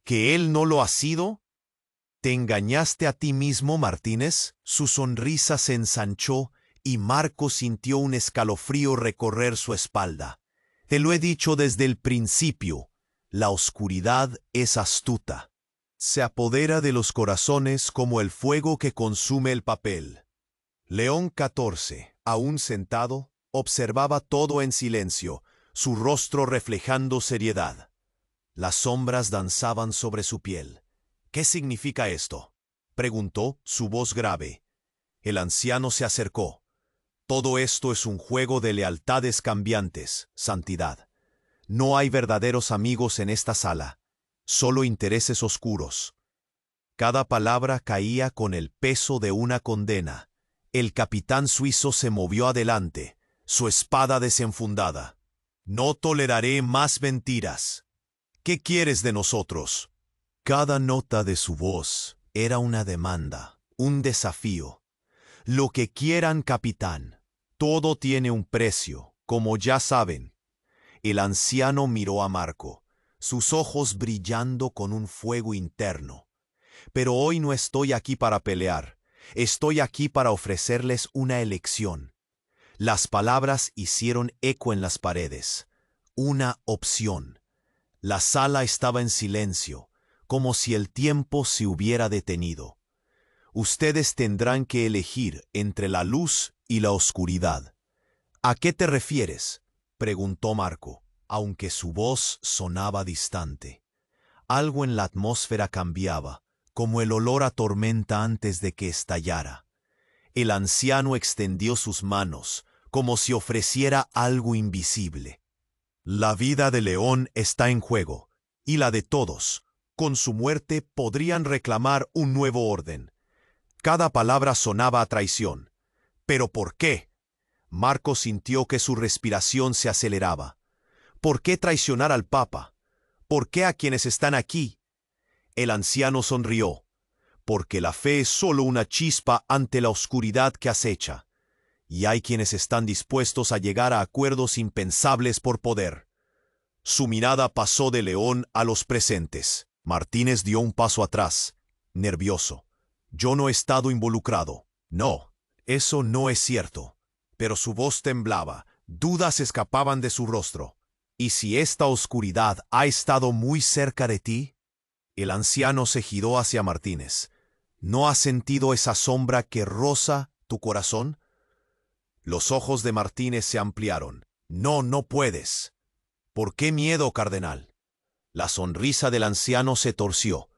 ¿Que él no lo ha sido? ¿Te engañaste a ti mismo, Martínez? Su sonrisa se ensanchó y Marco sintió un escalofrío recorrer su espalda. Te lo he dicho desde el principio, la oscuridad es astuta. Se apodera de los corazones como el fuego que consume el papel. León XIV, aún sentado, observaba todo en silencio, su rostro reflejando seriedad. Las sombras danzaban sobre su piel. «¿Qué significa esto?», preguntó, su voz grave. El anciano se acercó. «Todo esto es un juego de lealtades cambiantes, Santidad. No hay verdaderos amigos en esta sala, solo intereses oscuros». Cada palabra caía con el peso de una condena. El capitán suizo se movió adelante, su espada desenfundada. «No toleraré más mentiras. ¿Qué quieres de nosotros?». Cada nota de su voz era una demanda, un desafío. «Lo que quieran, capitán. Todo tiene un precio, como ya saben». El anciano miró a Marco, sus ojos brillando con un fuego interno. Pero hoy no estoy aquí para pelear, estoy aquí para ofrecerles una elección. Las palabras hicieron eco en las paredes. Una opción. La sala estaba en silencio, como si el tiempo se hubiera detenido. Ustedes tendrán que elegir entre la luz y la oscuridad. ¿A qué te refieres?, preguntó Marco, aunque su voz sonaba distante. Algo en la atmósfera cambiaba, como el olor a tormenta antes de que estallara. El anciano extendió sus manos, como si ofreciera algo invisible. La vida de León está en juego, y la de todos. Con su muerte podrían reclamar un nuevo orden. Cada palabra sonaba a traición. ¿Pero por qué? Marco sintió que su respiración se aceleraba. ¿Por qué traicionar al Papa? ¿Por qué a quienes están aquí? El anciano sonrió. Porque la fe es solo una chispa ante la oscuridad que acecha. Y hay quienes están dispuestos a llegar a acuerdos impensables por poder. Su mirada pasó de León a los presentes. Martínez dio un paso atrás, nervioso. Yo no he estado involucrado. No, eso no es cierto. Pero su voz temblaba, dudas escapaban de su rostro. ¿Y si esta oscuridad ha estado muy cerca de ti? El anciano se giró hacia Martínez. ¿No has sentido esa sombra que roza tu corazón? Los ojos de Martínez se ampliaron. No, no puedes. ¿Por qué miedo, cardenal? La sonrisa del anciano se torció.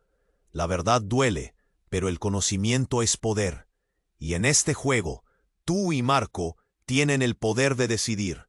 La verdad duele, pero el conocimiento es poder. Y en este juego, tú y Marco tienen el poder de decidir.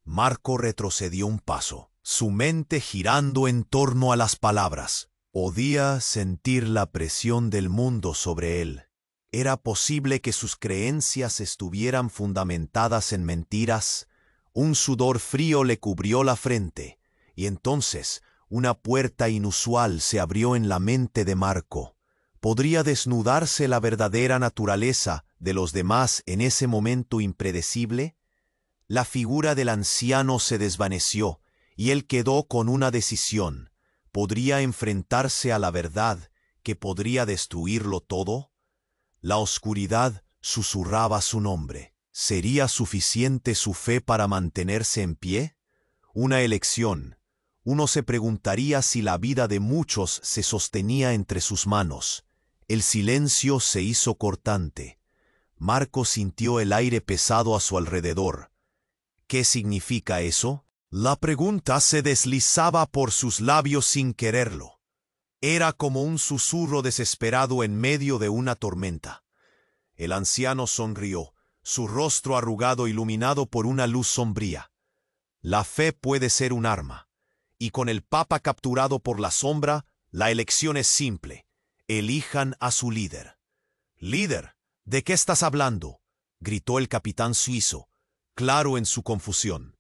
Marco retrocedió un paso, su mente girando en torno a las palabras. Podía sentir la presión del mundo sobre él. ¿Era posible que sus creencias estuvieran fundamentadas en mentiras? Un sudor frío le cubrió la frente, y entonces una puerta inusual se abrió en la mente de Marco. ¿Podría desnudarse la verdadera naturaleza de los demás en ese momento impredecible? La figura del anciano se desvaneció, y él quedó con una decisión. ¿Podría enfrentarse a la verdad que podría destruirlo todo? La oscuridad susurraba su nombre. ¿Sería suficiente su fe para mantenerse en pie? Una elección. Uno se preguntaría si la vida de muchos se sostenía entre sus manos. El silencio se hizo cortante. Marco sintió el aire pesado a su alrededor. ¿Qué significa eso? La pregunta se deslizaba por sus labios sin quererlo. Era como un susurro desesperado en medio de una tormenta. El anciano sonrió, su rostro arrugado iluminado por una luz sombría. La fe puede ser un arma, y con el Papa capturado por la sombra, la elección es simple. Elijan a su líder. —¿Líder? ¿De qué estás hablando? —gritó el capitán suizo, claro en su confusión.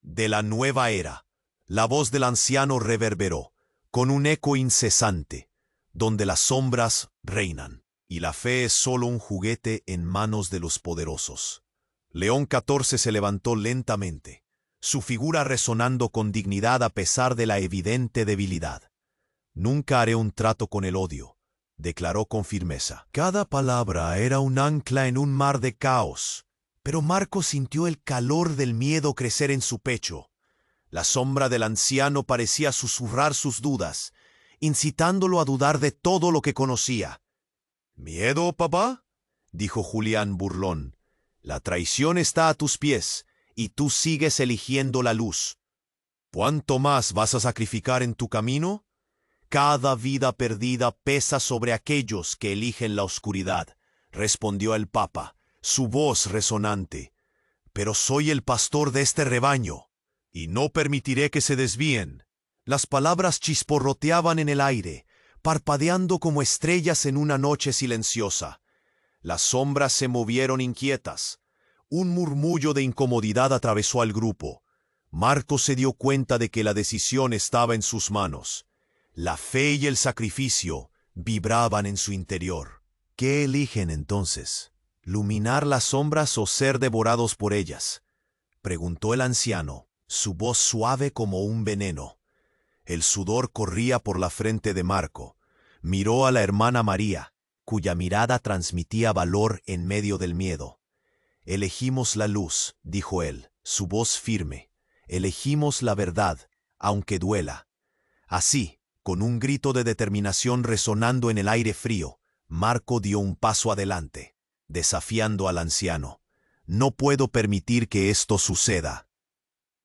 —De la nueva era. La voz del anciano reverberó, con un eco incesante, donde las sombras reinan, y la fe es solo un juguete en manos de los poderosos. León XIV se levantó lentamente, su figura resonando con dignidad a pesar de la evidente debilidad. —Nunca haré un trato con el odio —declaró con firmeza. Cada palabra era un ancla en un mar de caos, pero Marco sintió el calor del miedo crecer en su pecho. La sombra del anciano parecía susurrar sus dudas, incitándolo a dudar de todo lo que conocía. —¿Miedo, papá? —dijo Julián burlón. La traición está a tus pies, y tú sigues eligiendo la luz. ¿Cuánto más vas a sacrificar en tu camino? Cada vida perdida pesa sobre aquellos que eligen la oscuridad, respondió el Papa, su voz resonante. Pero soy el pastor de este rebaño, y no permitiré que se desvíen. Las palabras chisporroteaban en el aire, parpadeando como estrellas en una noche silenciosa. Las sombras se movieron inquietas. Un murmullo de incomodidad atravesó al grupo. Marco se dio cuenta de que la decisión estaba en sus manos. La fe y el sacrificio vibraban en su interior. ¿Qué eligen entonces? ¿Luminar las sombras o ser devorados por ellas?, preguntó el anciano, su voz suave como un veneno. El sudor corría por la frente de Marco. Miró a la hermana María, cuya mirada transmitía valor en medio del miedo. «Elegimos la luz», dijo él, su voz firme. «Elegimos la verdad, aunque duela». Así, con un grito de determinación resonando en el aire frío, Marco dio un paso adelante, desafiando al anciano. «No puedo permitir que esto suceda».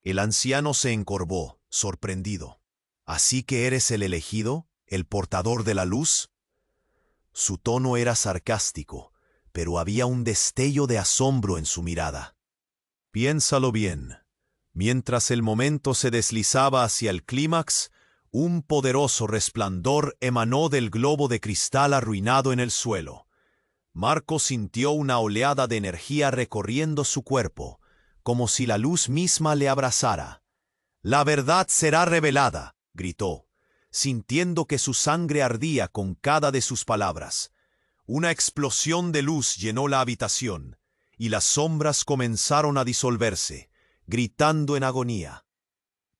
El anciano se encorvó, sorprendido. «¿Así que eres el elegido, el portador de la luz?» Su tono era sarcástico, pero había un destello de asombro en su mirada. «Piénsalo bien». Mientras el momento se deslizaba hacia el clímax, un poderoso resplandor emanó del globo de cristal arruinado en el suelo. Marco sintió una oleada de energía recorriendo su cuerpo, como si la luz misma le abrazara. «La verdad será revelada», gritó, sintiendo que su sangre ardía con cada de sus palabras. Una explosión de luz llenó la habitación, y las sombras comenzaron a disolverse, gritando en agonía.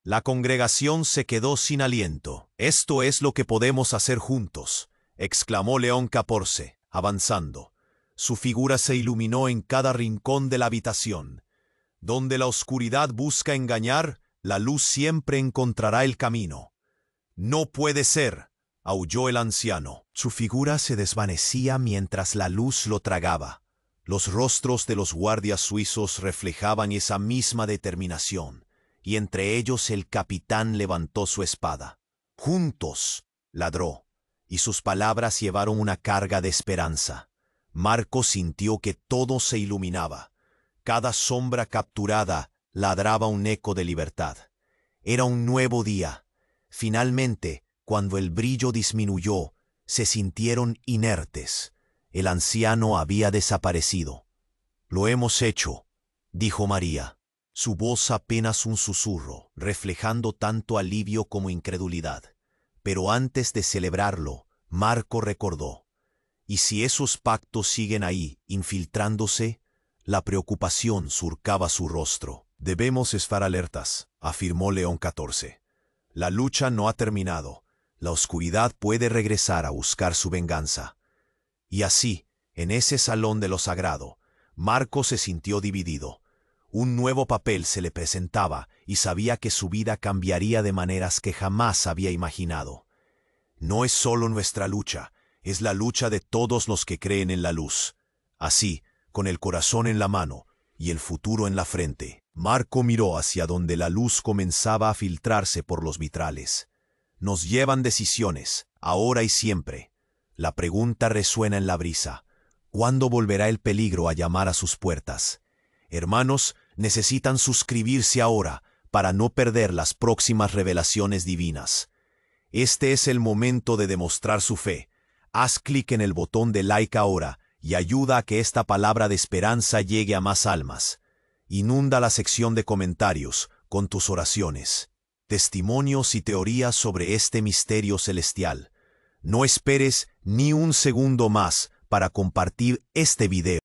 La congregación se quedó sin aliento. «Esto es lo que podemos hacer juntos», exclamó León XIV, avanzando. Su figura se iluminó en cada rincón de la habitación. Donde la oscuridad busca engañar, la luz siempre encontrará el camino. «No puede ser», aulló el anciano. Su figura se desvanecía mientras la luz lo tragaba. Los rostros de los guardias suizos reflejaban esa misma determinación, y entre ellos el capitán levantó su espada. «Juntos», ladró, y sus palabras llevaron una carga de esperanza. Marco sintió que todo se iluminaba. Cada sombra capturada ladraba un eco de libertad. Era un nuevo día. Finalmente, cuando el brillo disminuyó, se sintieron inertes. El anciano había desaparecido. «Lo hemos hecho», dijo María, su voz apenas un susurro, reflejando tanto alivio como incredulidad. Pero antes de celebrarlo, Marco recordó: «¿Y si esos pactos siguen ahí, infiltrándose?» La preocupación surcaba su rostro. «Debemos estar alertas», afirmó León XIV. «La lucha no ha terminado. La oscuridad puede regresar a buscar su venganza». Y así, en ese salón de lo sagrado, Marco se sintió dividido. Un nuevo papel se le presentaba y sabía que su vida cambiaría de maneras que jamás había imaginado. «No es solo nuestra lucha, es la lucha de todos los que creen en la luz». Así, con el corazón en la mano y el futuro en la frente, Marco miró hacia donde la luz comenzaba a filtrarse por los vitrales. «Nos llevan decisiones, ahora y siempre». La pregunta resuena en la brisa: ¿cuándo volverá el peligro a llamar a sus puertas? Hermanos, necesitan suscribirse ahora para no perder las próximas revelaciones divinas. Este es el momento de demostrar su fe. Haz clic en el botón de like ahora y ayuda a que esta palabra de esperanza llegue a más almas. Inunda la sección de comentarios con tus oraciones, testimonios y teorías sobre este misterio celestial. No esperes ni un segundo más para compartir este video.